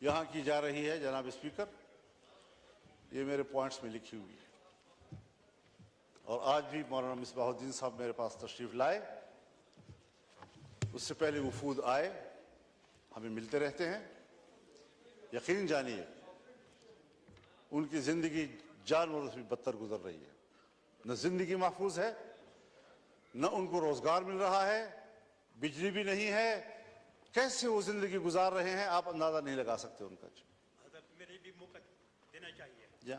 यहाँ की जा रही है। जनाब स्पीकर, ये मेरे पॉइंट्स में लिखी हुई है और आज भी मौलाना मिसबाहुद्दीन साहब मेरे पास तशरीफ लाए, उससे पहले वफूद आए, हमें मिलते रहते हैं। यकीन जानिए उनकी जिंदगी जानवरों से भी बदतर गुजर रही है। न जिंदगी महफूज है, न उनको रोजगार मिल रहा है, बिजली भी नहीं है। कैसे वो जिंदगी गुजार रहे हैं आप अंदाजा नहीं लगा सकते उनका। मेरे भी मौका देना चाहिए। जी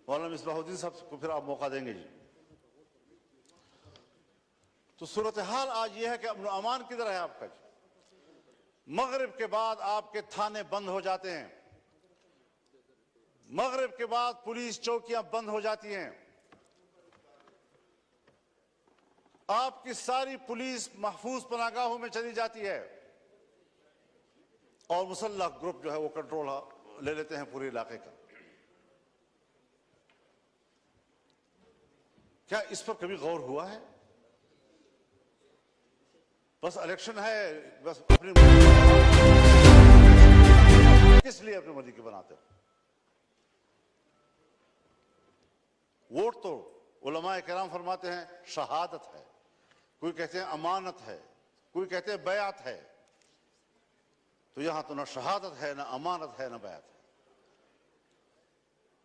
मौलाना मिसबाहुद्दीन साहब को फिर आप मौका देंगे जी। तो सूरत हाल आज यह है कि अमन अमान किधर है आपका जी। मगरिब के बाद आपके थाने बंद हो जाते हैं, मगरिब के बाद पुलिस चौकियां बंद हो जाती हैं, आपकी सारी पुलिस महफूज पनागाहों में चली जाती है और मुसल्लह ग्रुप जो है वो कंट्रोल ले लेते हैं पूरे इलाके का। क्या इस पर कभी गौर हुआ है? बस इलेक्शन है, बस अपनी किस लिए अपनी मर्जी की बनाते हो? वोट तो उलमाए किराम फरमाते हैं शहादत है, कोई कहते हैं अमानत है, कोई कहते हैं बयात है। तो यहां तो ना शहादत है, ना अमानत है, ना बयात है।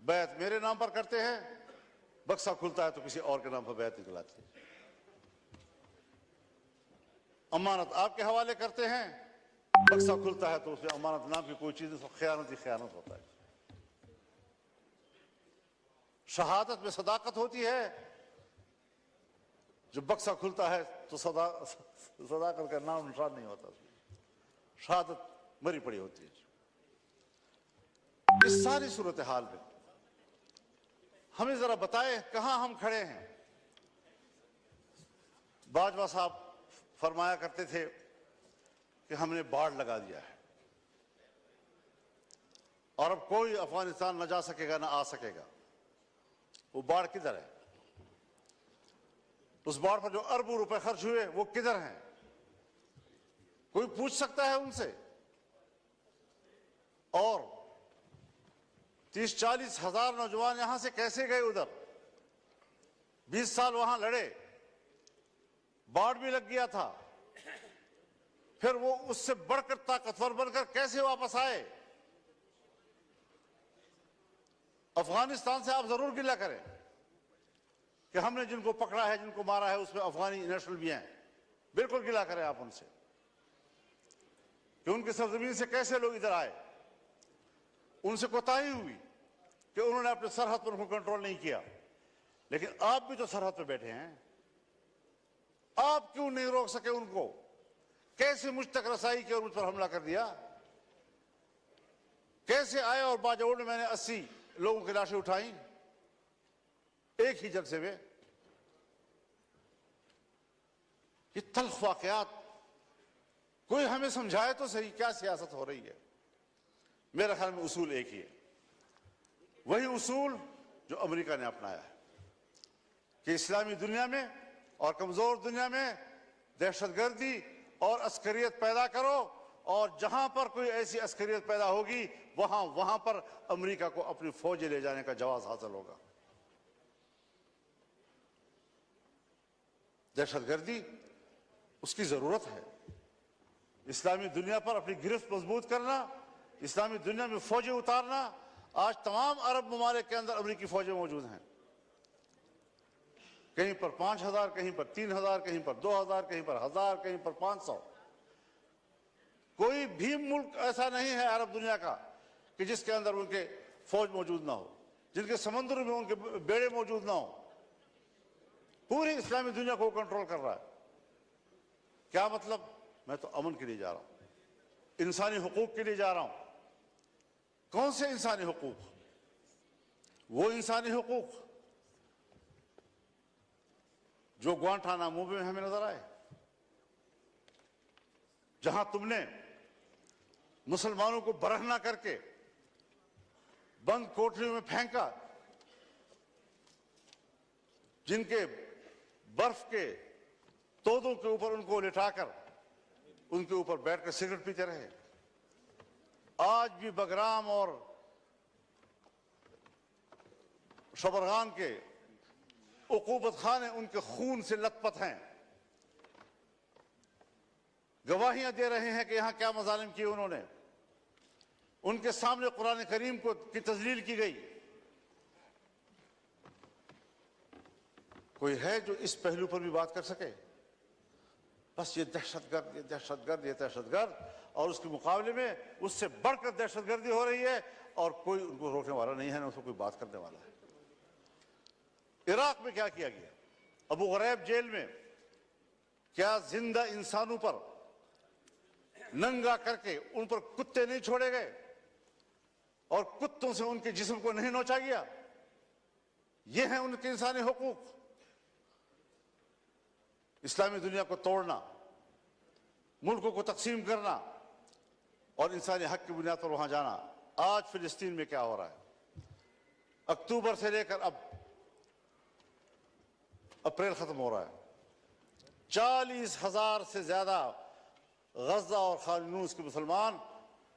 बैत मेरे नाम पर करते हैं, बक्सा खुलता है तो किसी और के नाम पर बैत निकलाती है। अमानत आपके हवाले करते हैं, बक्सा खुलता है तो उसमें अमानत नाम की कोई चीज, तो खयानत ही खयानत होता है। शहादत में सदाकत होती है, जब बक्सा खुलता है तो सदाकत का नाम निशान नहीं होता, शहादत मरी पड़ी होती है। इस सारी सूरत हाल में हमें जरा बताएं कहां हम खड़े हैं। बाजवा साहब फरमाया करते थे कि हमने बाढ़ लगा दिया है और अब कोई अफगानिस्तान न जा सकेगा न आ सकेगा। वो बाढ़ किधर है? उस बाढ़ पर जो अरबों रुपए खर्च हुए वो किधर हैं? कोई पूछ सकता है उनसे? और 30-40 हजार नौजवान यहां से कैसे गए उधर? 20 साल वहां लड़े, बाढ़ भी लग गया था, फिर वो उससे बढ़कर ताकतवर बनकर कैसे वापस आए? अफगानिस्तान से आप जरूर गिला करें कि हमने जिनको पकड़ा है, जिनको मारा है, उसमें अफगानी नेशनल भी हैं। बिल्कुल गिला करें आप उनसे कि उनकी सरजमीन से कैसे लोग इधर आए। उनसे कोताही हुई कि उन्होंने अपने सरहद पर उनको कंट्रोल नहीं किया, लेकिन आप भी तो सरहद पर बैठे हैं, आप क्यों नहीं रोक सके उनको? कैसे मुझ तक रसाई की और मुझ पर हमला कर दिया? कैसे आए और बाजौड़ में मैंने 80 लोगों की लाशें उठाई एक ही जलसे में? ये तल्ख वाकयात कोई हमें समझाए तो सही, क्या सियासत हो रही है? मेरे ख्याल में उसूल एक ही है, वही उसूल जो अमेरिका ने अपनाया है कि इस्लामी दुनिया में और कमजोर दुनिया में दहशतगर्दी और अस्करियत पैदा करो, और जहां पर कोई ऐसी अस्करियत पैदा होगी वहां पर अमेरिका को अपनी फौजें ले जाने का जवाब हासिल होगा। दहशतगर्दी उसकी जरूरत है। इस्लामी दुनिया पर अपनी गिरफ्त मजबूत करना, इस्लामी दुनिया में फौजें उतारना। आज तमाम अरब ममालिक के अंदर अमेरिकी फौजें मौजूद हैं, कहीं पर 5000, कहीं पर 3000, कहीं पर 2000, कहीं पर 1000, कहीं पर 500। कोई भी मुल्क ऐसा नहीं है अरब दुनिया का कि जिसके अंदर उनके फौज मौजूद ना हो, जिनके समंदर में उनके बेड़े मौजूद ना हो। पूरी इस्लामी दुनिया को कंट्रोल कर रहा है। क्या मतलब? मैं तो अमन के लिए जा रहा हूं, इंसानी हुकूक के लिए जा रहा हूं। कौन से इंसानी हुकूक? वो इंसानी हुकूक जो ग्वांटानामो में हमें नजर आए, जहां तुमने मुसलमानों को बरहना करके बंद कोठरियों में फेंका, जिनके बर्फ के तोदों के ऊपर उनको लिटाकर उनके ऊपर बैठकर सिगरेट पीते रहे। आज भी बगराम और शबरगान के उकूबत खाने उनके खून से लथपथ हैं। गवाहियां दे रहे हैं कि यहां क्या मजालिम किए उन्होंने। उनके सामने कुरान करीम की तजलील की गई। कोई है जो इस पहलू पर भी बात कर सके? बस ये दहशतगर्द, ये दहशतगर्द, ये दहशतगर्द, और उसके मुकाबले में उससे बढ़कर दहशतगर्दी हो रही है और कोई उनको रोकने वाला नहीं है, ना उसको कोई बात करने वाला है। इराक में क्या किया गया? अबू गरैब जेल में क्या जिंदा इंसानों पर नंगा करके उन पर कुत्ते नहीं छोड़े गए और कुत्तों से उनके जिस्म को नहीं नोचा गया? ये हैं उनके इंसानी हुकूक। इस्लामी दुनिया को तोड़ना, मुल्कों को तकसीम करना और इंसानी हक की बुनियाद पर वहां जाना। आज फिलिस्तीन में क्या हो रहा है? अक्टूबर से लेकर अब अप्रैल खत्म हो रहा है, 40,000 से ज्यादा गजा और खान यूनिस के मुसलमान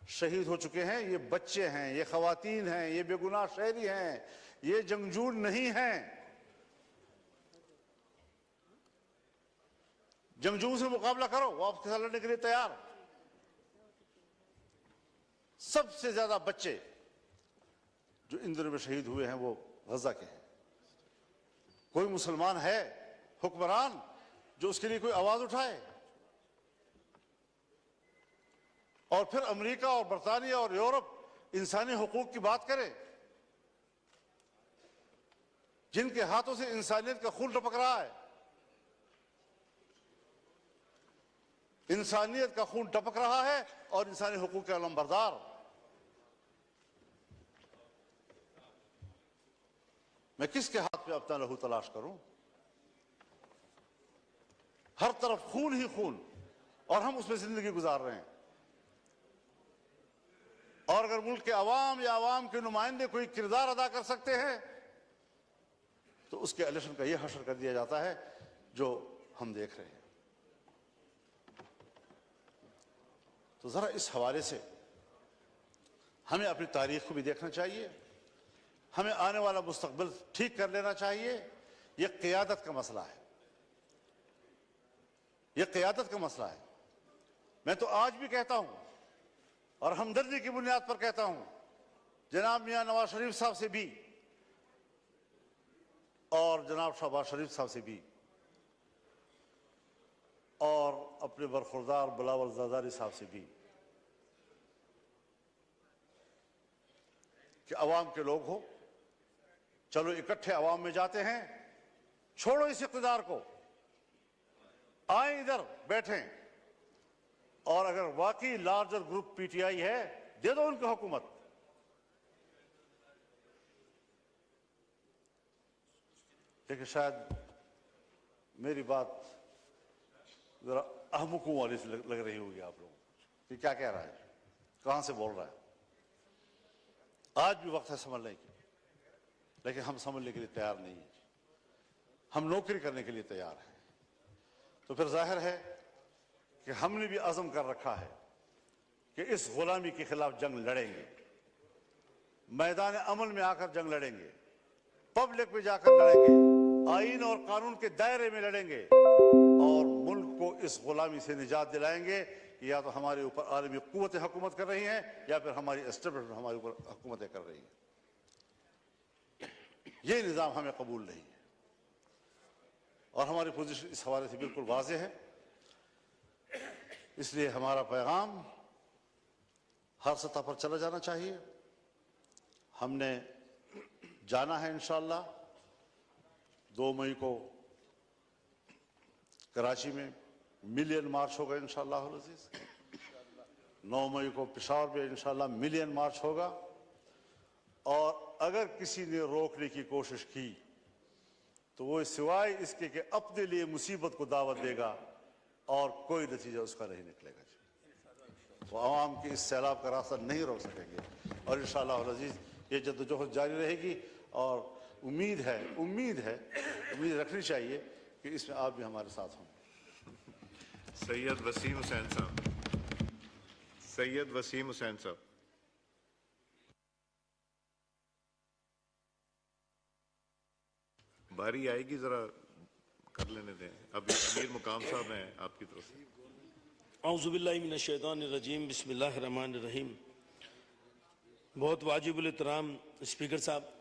शहीद हो चुके हैं। ये बच्चे हैं, ये खवातीन हैं, ये बेगुनाह शहरी हैं, ये जंगजू नहीं हैं। जंगजू से मुकाबला करो, वो आपके साथ लड़ने के लिए तैयार। सबसे ज्यादा बच्चे जो इन दिनों में शहीद हुए हैं वो गजा के हैं। कोई मुसलमान है हुक्मरान जो उसके लिए कोई आवाज उठाए? और फिर अमेरिका और बरतानिया और यूरोप इंसानी हुकूक की बात करे, जिनके हाथों से इंसानियत का खून टपक रहा है। इंसानियत का खून टपक रहा है और इंसानी हुकूक के अलमबरदार। मैं किसके हाथ पे अपना लहू तलाश करूं? हर तरफ खून ही खून और हम उसमें जिंदगी गुजार रहे हैं। और अगर मुल्क के अवाम या अवाम के नुमाइंदे कोई किरदार अदा कर सकते हैं तो उसके इलेक्शन का यह हशर कर दिया जाता है जो हम देख रहे हैं। तो जरा इस हवाले से हमें अपनी तारीख को भी देखना चाहिए, हमें आने वाला मुस्तकबिल ठीक कर लेना चाहिए। यह क़ियादत का मसला है, यह क़ियादत का मसला है। मैं तो आज भी कहता हूं और हमदर्दी की बुनियाद पर कहता हूं, जनाब मियां नवाज शरीफ साहब से भी और जनाब शहबाज शरीफ साहब से भी और अपने बरखुरदार बिलावल ज़रदारी साहब से भी कि अवाम के लोग हो, चलो इकट्ठे अवाम में जाते हैं, छोड़ो इस इक़्तिदार को, आए इधर बैठें और अगर वाकई लार्जर ग्रुप पीटीआई है दे दो उनको हुकूमत। लेकिन शायद मेरी बात जरा अहमुकों वाली से लग रही होगी आप लोगों को कि क्या कह रहा है, कहां से बोल रहा है। आज भी वक्त है समझने की, लेकिन हम समझने के लिए तैयार नहीं है। हम नौकरी करने के लिए तैयार हैं। तो फिर जाहिर है कि हमने भी अज़म कर रखा है कि इस गुलामी के खिलाफ जंग लड़ेंगे, मैदान अमल में आकर जंग लड़ेंगे, पब्लिक में जाकर लड़ेंगे, आईन और कानून के दायरे में लड़ेंगे और मुल्क को इस गुलामी से निजात दिलाएंगे कि या तो हमारे ऊपर आलमी कुव्वतें हुकूमत कर रही हैं या फिर हमारी एस्टेब्लिशमेंट हमारे ऊपर हुकूमतें कर रही हैं। ये निज़ाम हमें कबूल नहीं है और हमारी पोजीशन इस हवाले से बिल्कुल वाज़ेह है। इसलिए हमारा पैगाम हर सतह पर चला जाना चाहिए। हमने जाना है इंशाअल्लाह 2 मई को कराची में मिलियन मार्च होगा इंशाअल्लाह अज़ीज़। 9 मई को पेशावर में इंशाअल्लाह मिलियन मार्च होगा और अगर किसी ने रोकने की कोशिश की तो वो सिवाय इसके कि अपने लिए मुसीबत को दावत देगा और कोई नतीजा उसका नहीं निकलेगा। वो आवाम के इस सैलाब का रास्ता नहीं रोक सकेंगे और इंशाअल्लाह अज़ीज़ ये जद्दोजहद जारी रहेगी और उम्मीद रखनी चाहिए कि इसमें आप भी हमारे साथ हों। सैयद वसीम हुसैन साहब। बारी आएगी, जरा कर लेने दें। अभी अमीर मुकाम साहब हैं आपकी तरफ से। औज़ुबिल्लाहि मिनश्शैतानिर्रजीम, बिस्मिल्लाहिर्रहमानिर्रहीम। बहुत वाजिबुल एहतराम स्पीकर साहब,